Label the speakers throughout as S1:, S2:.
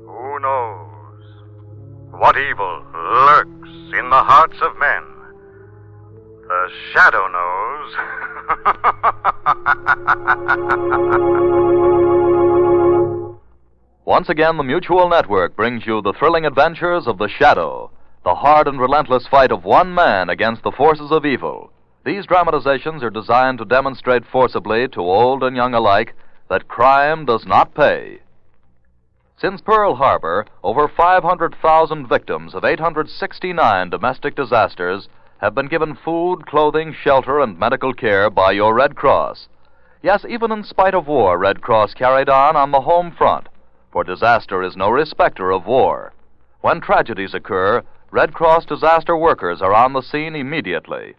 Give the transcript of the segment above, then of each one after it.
S1: Who knows what evil lurks in the hearts of men? The Shadow knows.
S2: Once again, the Mutual Network brings you the thrilling adventures of the Shadow, the hard and relentless fight of one man against the forces of evil. These dramatizations are designed to demonstrate forcibly to old and young alike that crime does not pay. Since Pearl Harbor, over 500,000 victims of 869 domestic disasters have been given food, clothing, shelter, and medical care by your Red Cross. Yes, even in spite of war, Red Cross carried on the home front, for disaster is no respecter of war. When tragedies occur, Red Cross disaster workers are on the scene immediately.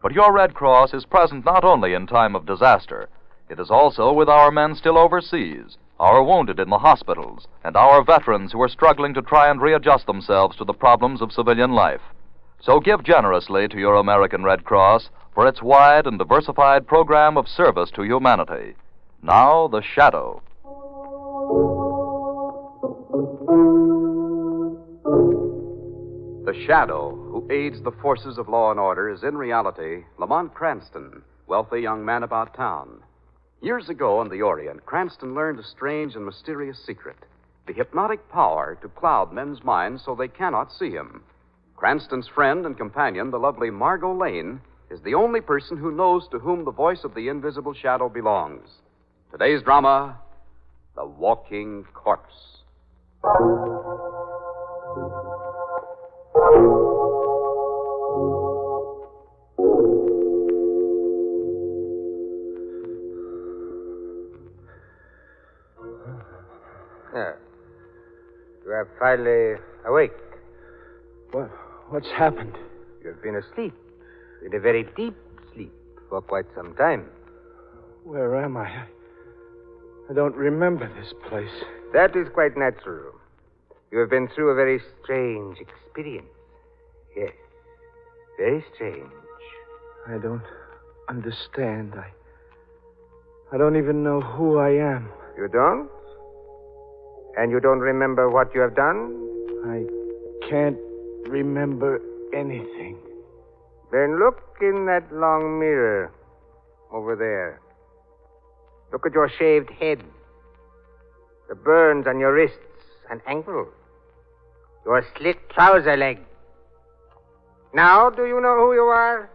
S2: But your Red Cross is present not only in time of disaster, it is also with our men still overseas, our wounded in the hospitals, and our veterans who are struggling to try and readjust themselves to the problems of civilian life. So give generously to your American Red Cross for its wide and diversified program of service to humanity. Now, the Shadow.
S3: The Shadow, who aids the forces of law and order, is in reality Lamont Cranston, wealthy young man about town. Years ago in the Orient, Cranston learned a strange and mysterious secret, the hypnotic power to cloud men's minds so they cannot see him. Cranston's friend and companion, the lovely Margot Lane, is the only person who knows to whom the voice of the invisible shadow belongs. Today's drama, The Walking Corpse.
S4: You are finally awake.
S5: What's happened?
S4: You've been asleep, in a very deep sleep, for quite some time.
S5: Where am I? I don't remember this place.
S4: That is quite natural. You have been through a very strange experience. Yes, very strange.
S5: I don't understand. I don't even know who I am.
S4: You don't? And you don't remember what you have done?
S5: I can't remember anything.
S4: Then look in that long mirror over there. Look at your shaved head, the burns on your wrists and ankles, your slit trouser leg. Now, do you know who you are?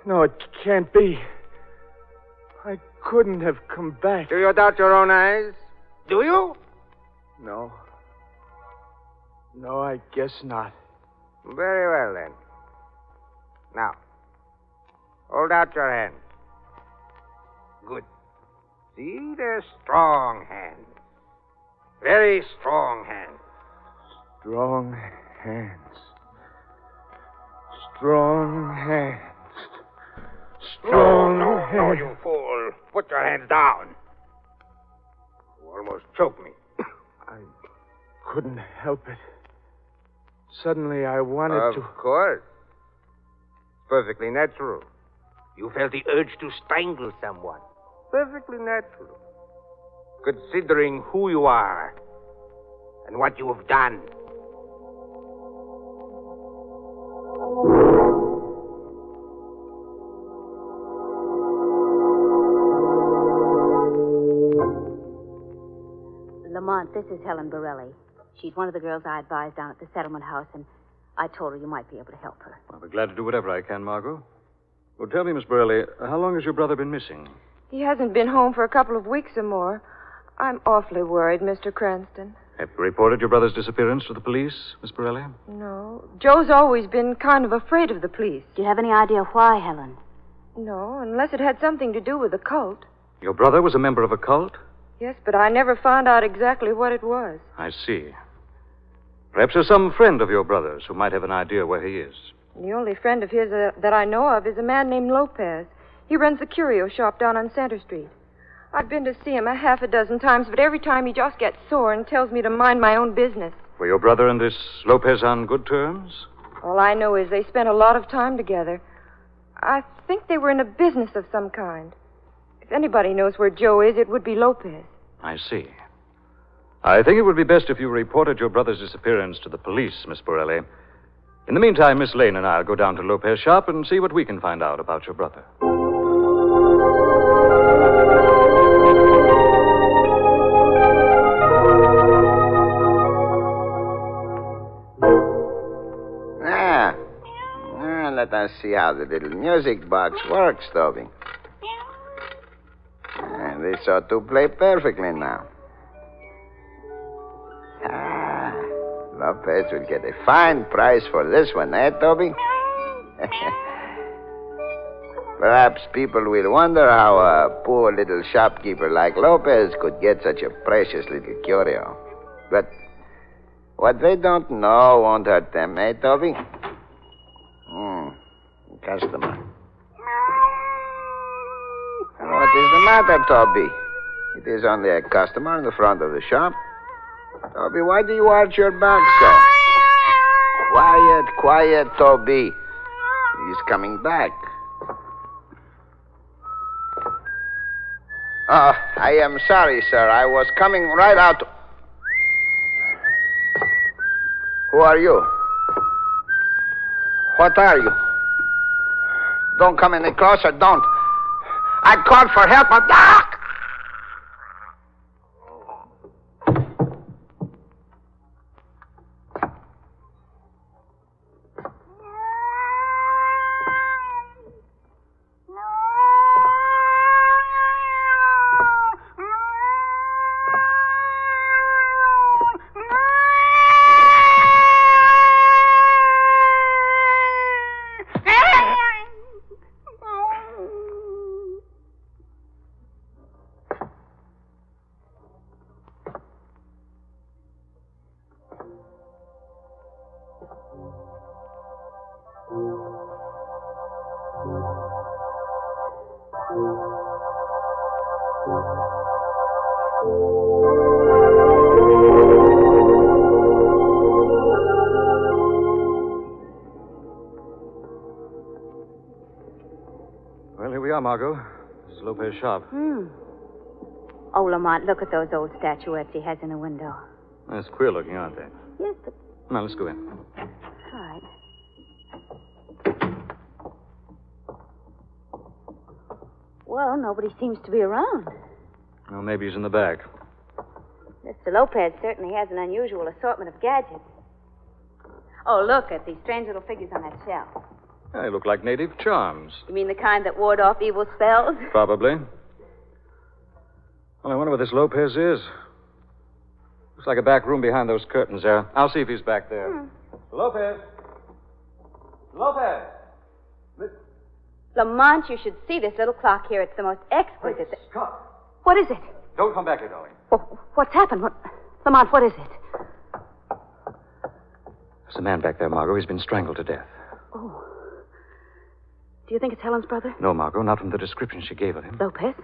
S5: No, it can't be. I couldn't have come back.
S4: Do you doubt your own eyes? Do you?
S5: No, I guess not.
S4: Very well, then. Now, hold out your hand. Good. See, they're strong hands. Very strong hands.
S5: Strong hands. Strong hands. Strong hands.
S4: No, you fool. Put your hands down. You almost choked me.
S5: I couldn't help it. Suddenly I wanted to...
S4: Of course. Perfectly natural. You felt the urge to strangle someone. Perfectly natural. Considering who you are and what you have done.
S6: Lamont, this is Helen Borelli. She's one of the girls I advised down at the settlement house, and I told her you might be able to help her.
S7: I'll be glad to do whatever I can, Margot. Well, tell me, Miss Burley, how long has your brother been missing?
S8: He hasn't been home for a couple of weeks or more. I'm awfully worried, Mr. Cranston.
S7: Have you reported your brother's disappearance to the police, Miss Borelli?
S8: No. Joe's always been kind of afraid of the police.
S6: Do you have any idea why, Helen?
S8: No, unless it had something to do with the cult.
S7: Your brother was a member of a cult?
S8: Yes, but I never found out exactly what it was.
S7: I see. Perhaps there's some friend of your brother's who might have an idea where he is.
S8: The only friend of his that I know of is a man named Lopez. He runs the curio shop down on Center Street. I've been to see him a half a dozen times, but every time he just gets sore and tells me to mind my own business.
S7: Were your brother and this Lopez on good terms?
S8: All I know is they spent a lot of time together. I think they were in a business of some kind. If anybody knows where Joe is, it would be Lopez.
S7: I see. I think it would be best if you reported your brother's disappearance to the police, Miss Borelli. In the meantime, Miss Lane and I'll go down to Lopez's shop and see what we can find out about your brother.
S9: Let us see how the little music box works, Toby. And this ought to play perfectly now. Lopez will get a fine price for this one, eh, Toby? Perhaps people will wonder how a poor little shopkeeper like Lopez could get such a precious little curio. But what they don't know won't hurt them, eh, Toby? Customer. What is the matter, Toby? It is only a customer in the front of the shop. Toby, why do you arch your back so? Quiet, Toby. He's coming back. I am sorry, sir. I was coming right out. Who are you? What are you? Don't come any closer, don't. I called for help, but...
S7: Well, here we are, Margot. This is Lopez's shop.
S6: Oh, Lamont, look at those old statuettes he has in the window.
S7: That's queer looking, aren't they?
S6: Yes, but...
S7: Now, let's go in.
S6: All right. Well, nobody seems to be around.
S7: Well, maybe he's in the back.
S6: Mr. Lopez certainly has an unusual assortment of gadgets. Oh, look at these strange little figures on that shelf.
S7: They look like native charms.
S6: You mean the kind that ward off evil spells?
S7: Probably. Well, I wonder what this Lopez is. Looks like a back room behind those curtains there. I'll see if he's back there. Lopez! Lopez!
S6: Lamont, you should see this little clock here. It's the most exquisite...
S7: Scott!
S6: What is it?
S7: Don't come back here, darling.
S6: Oh, what's happened? Lamont, what is it?
S7: There's a man back there, Margot. He's been strangled to death.
S6: Oh. Do you think it's Helen's brother?
S7: No, Margot, not from the description she gave of him.
S6: Lopez?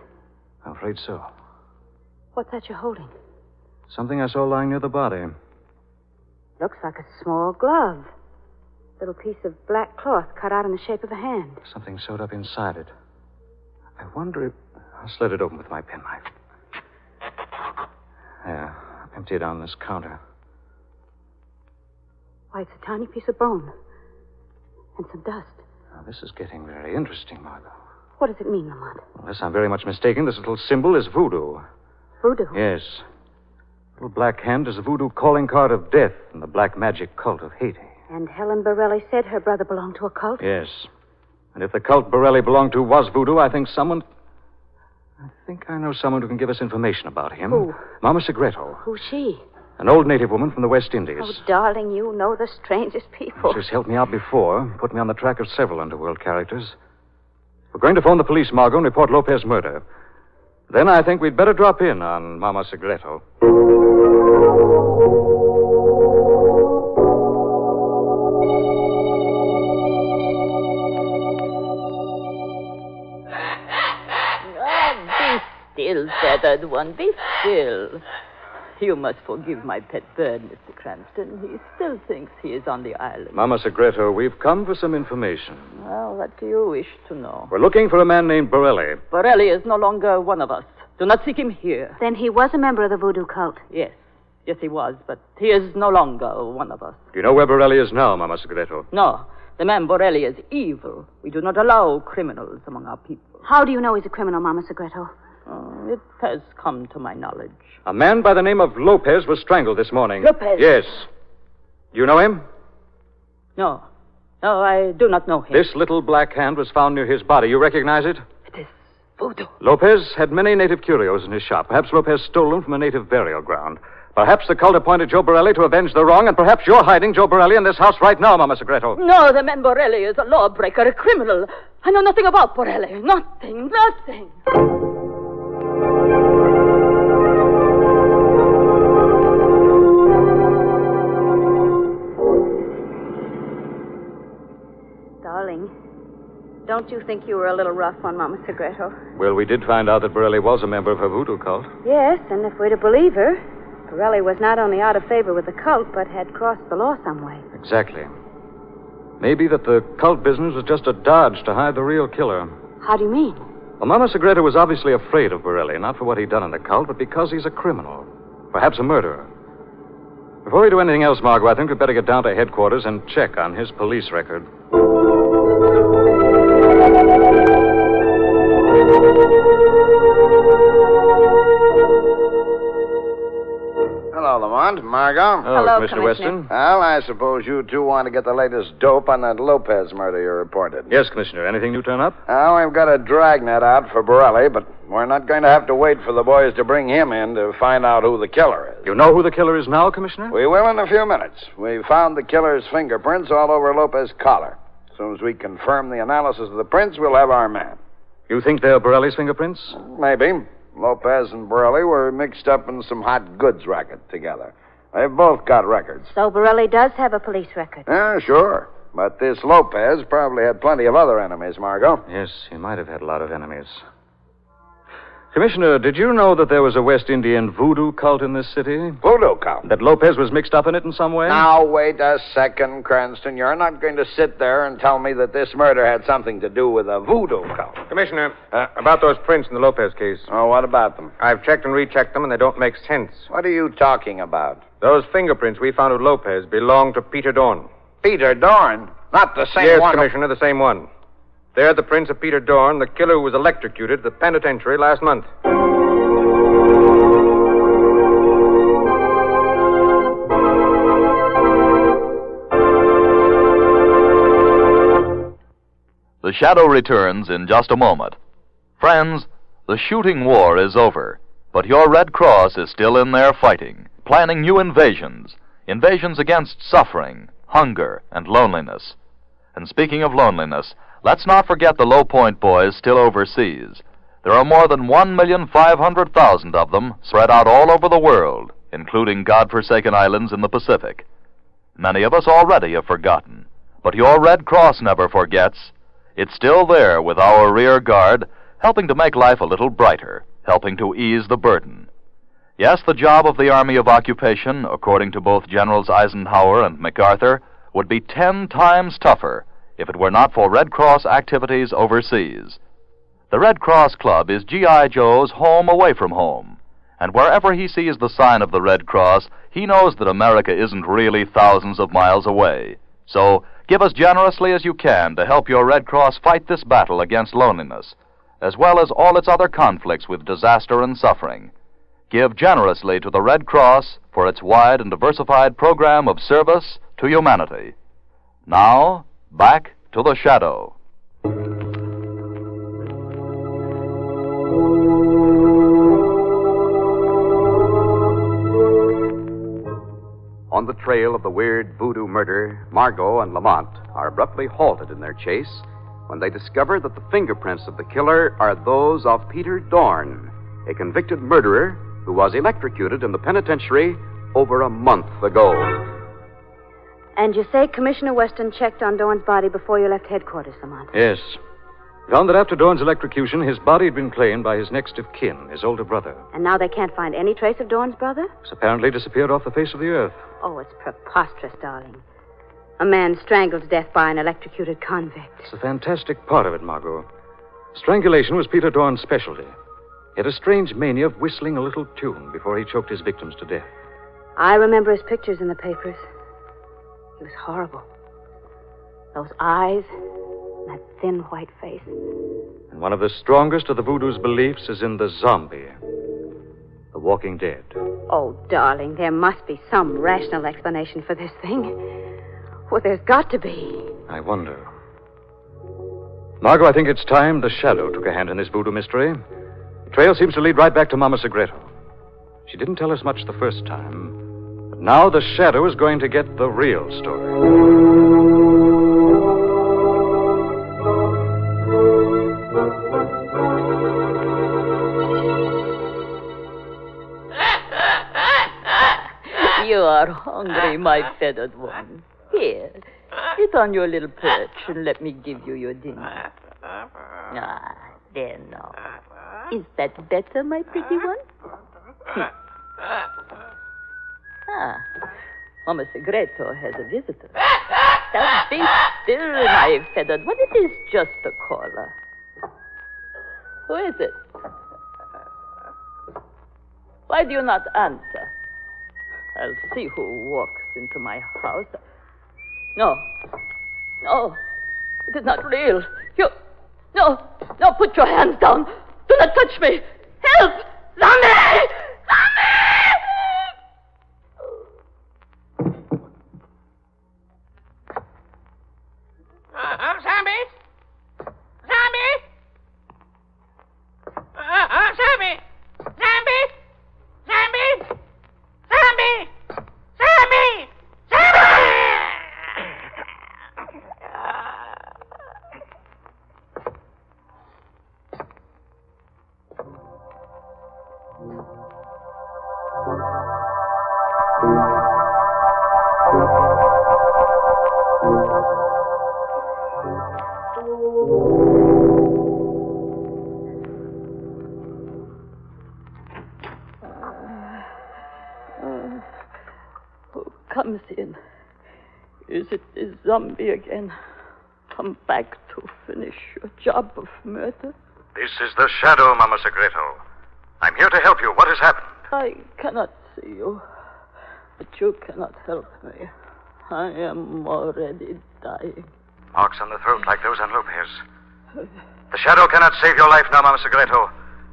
S7: I'm afraid so.
S6: What's that you're holding?
S7: Something I saw lying near the body.
S6: Looks like a small glove. Little piece of black cloth cut out in the shape of a hand.
S7: Something sewed up inside it. I wonder if... I'll slit it open with my penknife. There. Empty it on this counter.
S6: Why, it's a tiny piece of bone. And some dust.
S7: Now, this is getting very interesting, Margot.
S6: What does it mean, Lamont?
S7: Unless I'm very much mistaken, this little symbol is voodoo.
S6: Voodoo?
S7: Yes. The little black hand is a voodoo calling card of death in the black magic cult of Haiti.
S6: And Helen Borelli said her brother belonged to a cult?
S7: Yes. And if the cult Borelli belonged to was voodoo, I think I know someone who can give us information about him.
S6: Who?
S7: Mama Segreto.
S6: Who's she?
S7: An old native woman from the West Indies.
S6: Oh, darling, you know the strangest people.
S7: She's helped me out before, put me on the track of several underworld characters. We're going to phone the police, Margot, and report Lopez's murder. Then I think we'd better drop in on Mama Segreto.
S10: still, feathered one. Be still. You must forgive my pet bird, Mr. Cranston. He still thinks he is on the island.
S7: Mama Segreto, we've come for some information.
S10: Well, what do you wish to know?
S7: We're looking for a man named Borelli.
S10: Borelli is no longer one of us. Do not seek him here.
S6: Then he was a member of the voodoo cult.
S10: Yes. Yes, he was, but he is no longer one of us.
S7: Do you know where Borelli is now, Mama Segreto?
S10: No. The man Borelli is evil. We do not allow criminals among our people.
S6: How do you know he's a criminal, Mama Segreto?
S10: It has come to my knowledge.
S7: A man by the name of Lopez was strangled this morning.
S10: Lopez?
S7: Yes. You know him?
S10: No. No, I do not know him.
S7: This little black hand was found near his body. You recognize it?
S10: It is voodoo.
S7: Lopez had many native curios in his shop. Perhaps Lopez stole them from a native burial ground. Perhaps the cult appointed Joe Borelli to avenge the wrong, and perhaps you're hiding Joe Borelli in this house right now, Mama Segreto.
S10: No, the man Borelli is a lawbreaker, a criminal. I know nothing about Borelli. Nothing.
S6: Darling, don't you think you were a little rough on Mama Segreto?
S7: Well, we did find out that Borelli was a member of her voodoo cult.
S6: Yes, and if we're to believe her, Borelli was not only out of favor with the cult, but had crossed the law some way.
S7: Exactly. Maybe that the cult business was just a dodge to hide the real killer.
S6: How do you mean?
S7: Well, Mama Segreto was obviously afraid of Borelli, not for what he'd done in the cult, but because he's a criminal. Perhaps a murderer. Before we do anything else, Margot, I think we'd better get down to headquarters and check on his police record.
S9: Hello, Lamont. Margot.
S6: Hello,
S7: Mr. Weston.
S9: Well, I suppose you two want to get the latest dope on that Lopez murder you reported.
S7: Yes, Commissioner. Anything new turn up?
S9: Well, we've got a dragnet out for Borelli, but we're not going to have to wait for the boys to bring him in to find out who the killer is.
S7: You know who the killer is now, Commissioner?
S9: We will in a few minutes. We found the killer's fingerprints all over Lopez's collar. As soon as we confirm the analysis of the prints, we'll have our man.
S7: You think they're Borelli's fingerprints?
S9: Maybe. Lopez and Borelli were mixed up in some hot goods racket together. They've both got records.
S6: So Borelli does have a police record.
S9: Yeah, sure. But this Lopez probably had plenty of other enemies, Margot.
S7: Yes, he might have had a lot of enemies. Commissioner, did you know that there was a West Indian voodoo cult in this city?
S9: Voodoo cult?
S7: That Lopez was mixed up in it in some way?
S9: Now, wait a second, Cranston. You're not going to sit there and tell me that this murder had something to do with a voodoo cult.
S4: Commissioner, about those prints in the Lopez case.
S9: Oh, what about them?
S4: I've checked and rechecked them, and they don't make sense.
S9: What are you talking about?
S4: Those fingerprints we found with Lopez belong to Peter Dorn.
S9: Peter Dorn? Not the same
S4: yes,
S9: one.
S4: Yes, Commissioner, the same one. They're the prints of Peter Dorn, the killer who was electrocuted at the penitentiary last month.
S2: The Shadow returns in just a moment. Friends, the shooting war is over, but your Red Cross is still in there fighting, planning new invasions against suffering, hunger, and loneliness. And speaking of loneliness, let's not forget the Low Point boys still overseas. There are more than 1,500,000 of them spread out all over the world, including godforsaken islands in the Pacific. Many of us already have forgotten, but your Red Cross never forgets. It's still there with our rear guard, helping to make life a little brighter, helping to ease the burden. Yes, the job of the Army of Occupation, according to both Generals Eisenhower and MacArthur, would be 10 times tougher if it were not for Red Cross activities overseas. The Red Cross Club is G.I. Joe's home away from home, and wherever he sees the sign of the Red Cross, he knows that America isn't really thousands of miles away. So, give as generously as you can to help your Red Cross fight this battle against loneliness, as well as all its other conflicts with disaster and suffering. Give generously to the Red Cross for its wide and diversified program of service to humanity. Now, back to the Shadow.
S3: On the trail of the weird voodoo murder, Margot and Lamont are abruptly halted in their chase when they discover that the fingerprints of the killer are those of Peter Dorn, a convicted murderer who was electrocuted in the penitentiary over a month ago.
S6: And you say Commissioner Weston checked on Dorn's body before you left headquarters, Lamont?
S7: Yes. Found that after Dorn's electrocution, his body had been claimed by his next of kin, his older brother.
S6: And now they can't find any trace of Dorn's brother?
S7: He's apparently disappeared off the face of the earth.
S6: Oh, it's preposterous, darling. A man strangled to death by an electrocuted convict.
S7: It's the fantastic part of it, Margot. Strangulation was Peter Dorn's specialty. He had a strange mania of whistling a little tune before he choked his victims to death.
S6: I remember his pictures in the papers. He was horrible. Those eyes, that thin white face.
S7: And one of the strongest of the voodoo's beliefs is in the zombie, the walking dead.
S6: Oh, darling, there must be some rational explanation for this thing. Well, there's got to be.
S7: I wonder. Margot, I think it's time the Shadow took a hand in this voodoo mystery. The trail seems to lead right back to Mama Segreto. She didn't tell us much the first time, but now the Shadow is going to get the real story.
S10: You are hungry, my feathered one. Here, sit on your little perch and let me give you your dinner. Ah, there now. Is that better, my pretty one? Mama Segreto has a visitor. Now be still, my feathered one. It is just a caller. Who is it? Why do you not answer? I'll see who walks into my house. No. It is not real. No, put your hands down. Do not touch me. Help! Zombie! Who comes in? Is it the zombie again? Come back to finish your job of murder?
S1: This is the Shadow, Mama Segreto. I'm here to help you. What has happened?
S10: I cannot see you, but you cannot help me. I am already dying.
S1: Marks on the throat like those on Lopez. The Shadow cannot save your life now, Mama Segreto,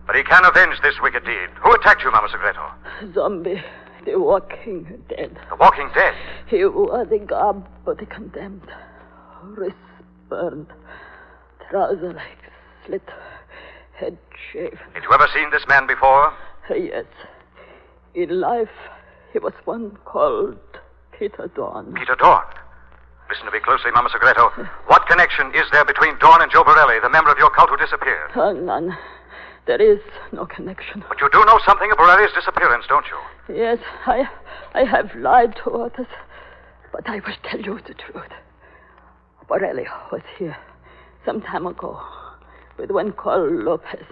S1: but he can avenge this wicked deed. Who attacked you, Mama Segreto?
S10: Zombie, the walking dead.
S1: The walking dead?
S10: He wore the garb of the condemned. Wrists burned, trouser legs slit, head shaven.
S1: Did you ever seen this man before?
S10: Yes. In life, he was one called Peter Dorn.
S1: Peter Dorn? Listen to me closely, Mama Segreto. What connection is there between Dorn and Joe Borelli, the member of your cult who disappeared?
S10: None. There is no connection.
S1: But you do know something of Borelli's disappearance, don't you?
S10: Yes, I have lied to others, but I will tell you the truth. Borelli was here some time ago with one called Lopez.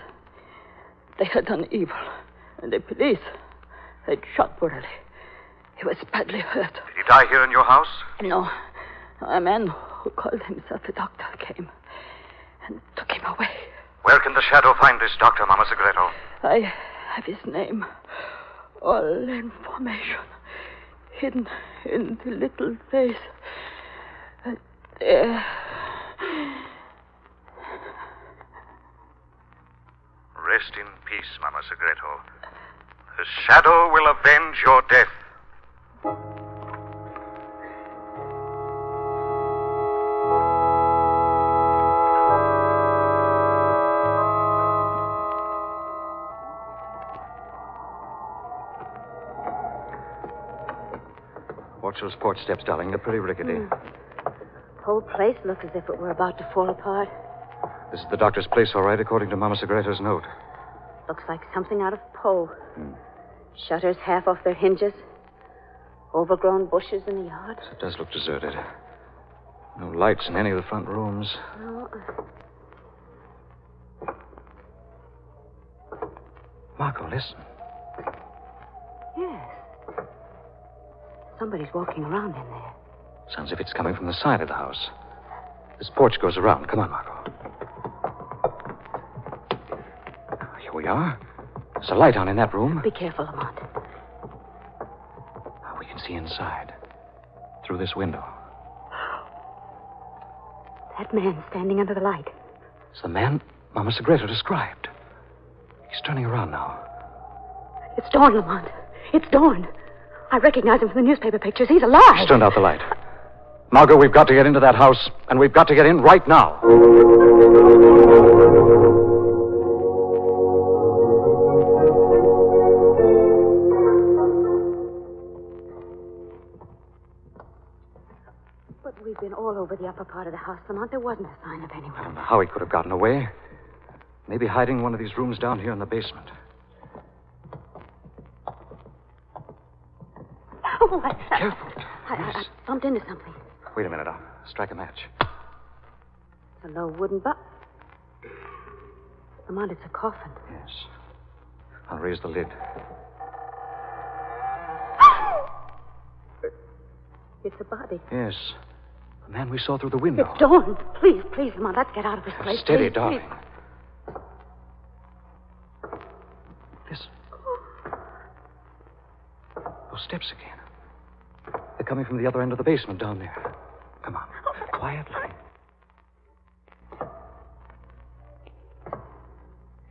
S10: They had done evil, and the police had shot Borelli. He was badly hurt.
S1: Did he die here in your house?
S10: No. A man who called himself a doctor came and took him away.
S1: Where can the Shadow find this doctor, Mama Segreto?
S10: I have his name. All information hidden in the little face. There.
S1: Rest in peace, Mama Segreto. The Shadow will avenge your death.
S7: Watch those porch steps, darling. They're pretty rickety.
S6: The whole place looks as if it were about to fall apart.
S7: This is the doctor's place, all right, according to Mama Segreto's note.
S6: Looks like something out of Poe. Shutters half off their hinges. Overgrown bushes in the yard.
S7: It does look deserted. No lights in any of the front rooms.
S6: No.
S7: Marco, listen.
S6: Yes. Somebody's walking around in there.
S7: Sounds as if it's coming from the side of the house. This porch goes around. Come on, Marco. Here we are. There's a light on in that room.
S6: Be careful, Lamont.
S7: We can see inside. Through this window.
S6: That man standing under the light.
S7: It's the man Mama Segreto described. He's turning around now.
S6: It's Dawn, Lamont. It's Dawn. I recognize him from the newspaper pictures. He's alive.
S7: He's turned out the light. Margot, we've got to get into that house, and we've got to get in right now.
S6: But we've been all over the upper part of the house, Lamont. There wasn't a sign of anyone.
S7: I don't know how he could have gotten away. Maybe hiding in one of these rooms down here in the basement.
S6: Oh,
S7: Careful.
S6: I bumped into something.
S7: Wait a minute. I'll strike a match.
S6: It's a low wooden box. Lamont, it's a coffin.
S7: Yes. I'll raise the lid.
S6: It's a body.
S7: Yes. The man we saw through the window.
S6: It's Dawn. Please, please, Lamont, let's get out of this place.
S7: Steady,
S6: please,
S7: darling.
S6: Please.
S7: Listen. Those steps again. They're coming from the other end of the basement down there. Come on. Quietly.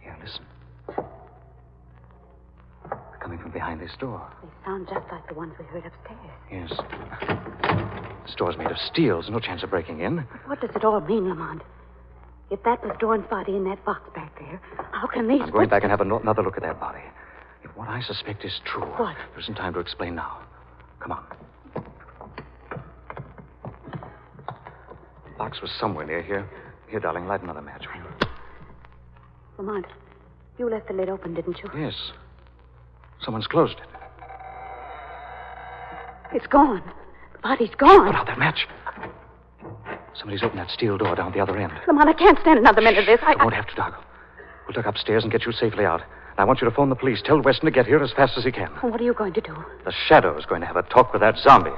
S7: Here, listen. They're coming from behind this door.
S6: They sound just like the ones we heard upstairs.
S7: Yes. This door's made of steel. There's no chance of breaking in.
S6: What does it all mean, Lamont? If that was Dawn's body in that box back there, how can these...
S7: I'm going back and have another look at that body. If what I suspect is true...
S6: What?
S7: There isn't time to explain now. Come on. The box was somewhere near here. Here, darling, light another match.
S6: Lamont, you left the lid open, didn't you?
S7: Yes. Someone's closed it.
S6: It's gone. The body's gone.
S7: Put out that match. Somebody's opened that steel door down at the other end.
S6: Lamont, I can't stand another minute of this.
S7: You won't have to, Dargo. We'll duck upstairs and get you safely out. And I want you to phone the police. Tell Weston to get here as fast as he can.
S6: What are you going to do?
S7: The Shadow is going to have a talk with that zombie.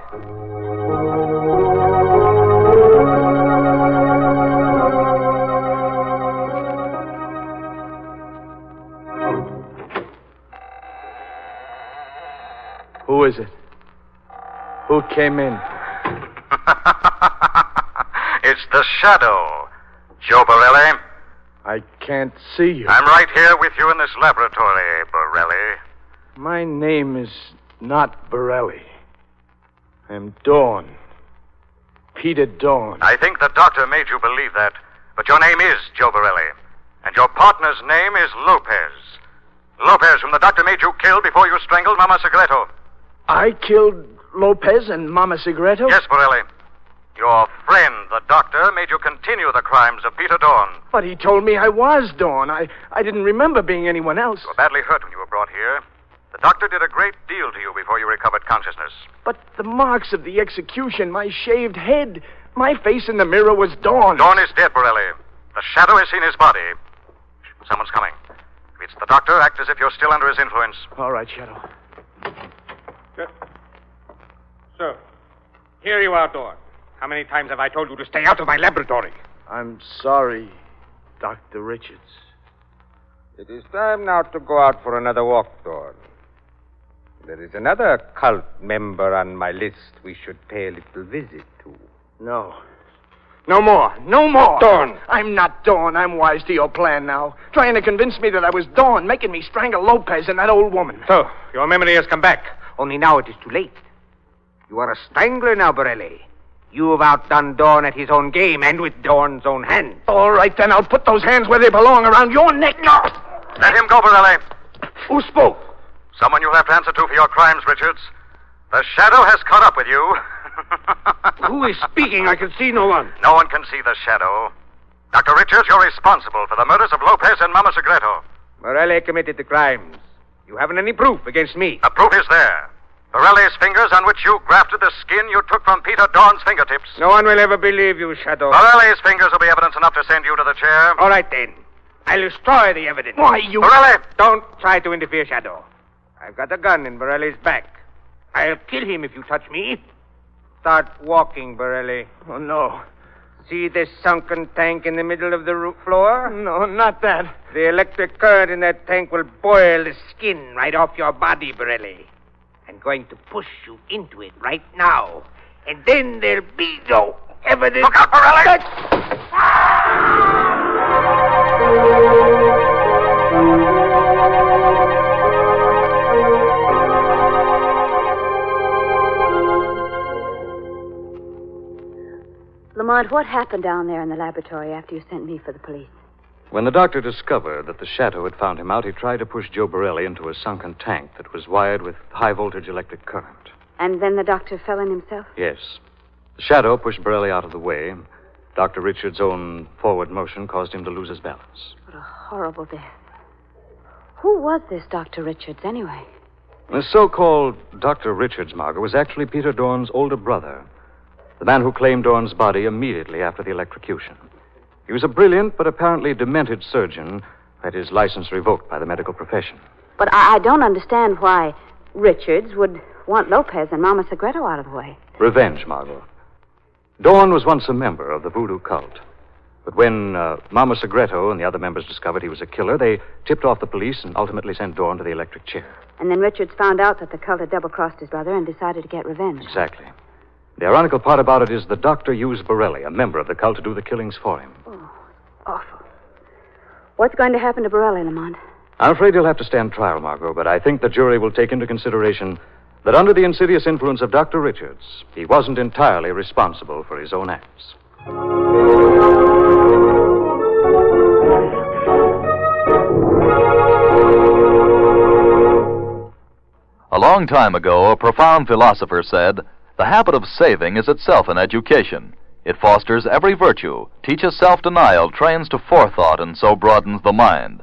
S5: Who is it? Who came in?
S1: It's the Shadow. Joe Borelli.
S5: I can't see you.
S1: I'm right here with you in this laboratory, Borelli.
S5: My name is not Borelli. I'm Dawn. Peter Dawn.
S1: I think the doctor made you believe that, but your name is Joe Borelli, and your partner's name is Lopez. Lopez, whom the doctor made you kill before you strangled Mama Segreto.
S5: I killed Lopez and Mama Segreto?
S1: Yes, Borelli. Your friend, the doctor, made you continue the crimes of Peter Dawn.
S5: But he told me I was Dawn. I didn't remember being anyone else.
S1: You were badly hurt when you were brought here. The doctor did a great deal to you before you recovered consciousness.
S5: But the marks of the execution, my shaved head, my face in the mirror was Dawn.
S1: Dawn is dead, Borelli. The Shadow has seen his body. Someone's coming. If it's the doctor, act as if you're still under his influence.
S5: All right, Shadow.
S4: So, here you are, Dawn. How many times have I told you to stay out of my laboratory?
S5: I'm sorry, Dr. Richards.
S4: It is time now to go out for another walk, Dawn. There is another cult member on my list we should pay a little visit to.
S5: No. No more. No more.
S4: Dawn!
S5: I'm not Dawn. I'm wise to your plan now. Trying to convince me that I was Dawn, making me strangle Lopez and that old woman.
S4: So, your memory has come back. Only now it is too late. You are a strangler now, Borelli. You have outdone Dawn at his own game and with Dawn's own hands.
S5: All right, then I'll put those hands where they belong, around your neck. No!
S1: Let him go, Borelli.
S5: Who spoke?
S1: Someone you'll have to answer to for your crimes, Richards. The Shadow has caught up with you.
S4: Who is speaking? I can see no one.
S1: No one can see the Shadow. Dr. Richards, you're responsible for the murders of Lopez and Mama Segreto.
S4: Borelli committed the crimes. You haven't any proof against me.
S1: The proof is there. Borelli's fingers on which you grafted the skin you took from Peter Dawn's fingertips.
S4: No one will ever believe you, Shadow.
S1: Borelli's fingers will be evidence enough to send you to the chair.
S4: All right, then. I'll destroy the evidence.
S5: Why, you...
S1: Borelli!
S4: Don't try to interfere, Shadow. I've got a gun in Borelli's back. I'll kill him if you touch me. Start walking, Borelli.
S5: Oh, no.
S4: See this sunken tank in the middle of the roof floor?
S5: No, not that.
S4: The electric current in that tank will boil the skin right off your body, Borelli. I'm going to push you into it right now. And then there'll be no evidence.
S1: Look out, Borelli!
S6: Lamont, what happened down there in the laboratory after you sent me for the police?
S7: When the doctor discovered that the Shadow had found him out, he tried to push Joe Borelli into a sunken tank that was wired with high-voltage electric current.
S6: And then the doctor fell in himself?
S7: Yes. The Shadow pushed Borelli out of the way. Dr. Richards' own forward motion caused him to lose his balance.
S6: What a horrible death. Who was this Dr. Richards, anyway?
S7: The so-called Dr. Richards, Margot, was actually Peter Dorn's older brother, the man who claimed Dorn's body immediately after the electrocution. He was a brilliant but apparently demented surgeon who had his license revoked by the medical profession.
S6: But I don't understand why Richards would want Lopez and Mama Segreto out of the way.
S7: Revenge, Margot. Dorn was once a member of the voodoo cult. But when Mama Segreto and the other members discovered he was a killer, they tipped off the police and ultimately sent Dorn to the electric chair.
S6: And then Richards found out that the cult had double-crossed his brother and decided to get revenge.
S7: Exactly. The ironical part about it is the doctor used Borelli, a member of the cult, to do the killings for him.
S6: Oh, awful. What's going to happen to Borelli, Lamont?
S7: I'm afraid he'll have to stand trial, Margot, but I think the jury will take into consideration that under the insidious influence of Dr. Richards, he wasn't entirely responsible for his own acts.
S2: A long time ago, a profound philosopher said, "The habit of saving is itself an education. It fosters every virtue, teaches self-denial, trains to forethought, and so broadens the mind."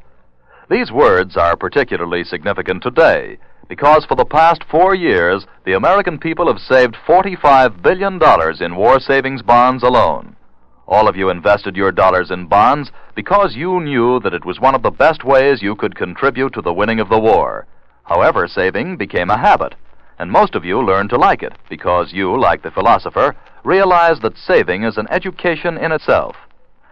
S2: These words are particularly significant today, because for the past 4 years, the American people have saved $45 billion in war savings bonds alone. All of you invested your dollars in bonds because you knew that it was one of the best ways you could contribute to the winning of the war. However, saving became a habit, and most of you learned to like it because you, like the philosopher, realized that saving is an education in itself.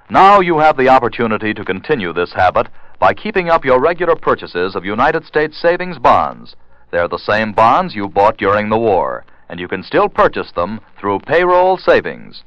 S2: Now you have the opportunity to continue this habit by keeping up your regular purchases of United States savings bonds. They're the same bonds you bought during the war, and you can still purchase them through payroll savings.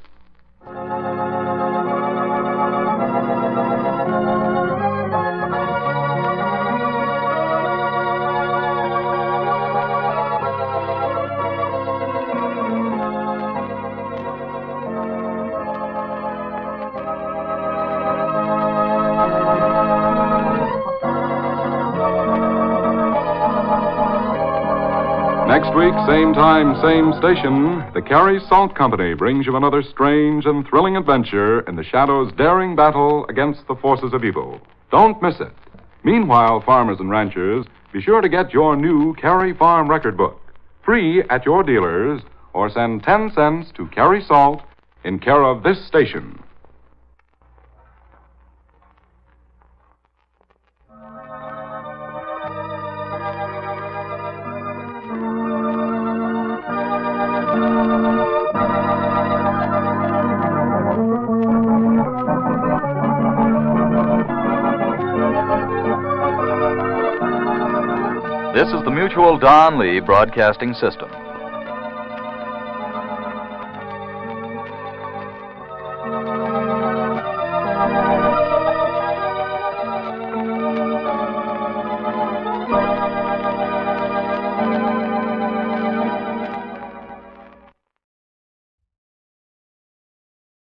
S11: Next week, same time, same station, the Carey Salt Company brings you another strange and thrilling adventure in the Shadow's daring battle against the forces of evil. Don't miss it. Meanwhile, farmers and ranchers, be sure to get your new Carey Farm record book, free at your dealers, or send 10 cents to Carey Salt in care of this station.
S2: This is the Mutual Don Lee Broadcasting System.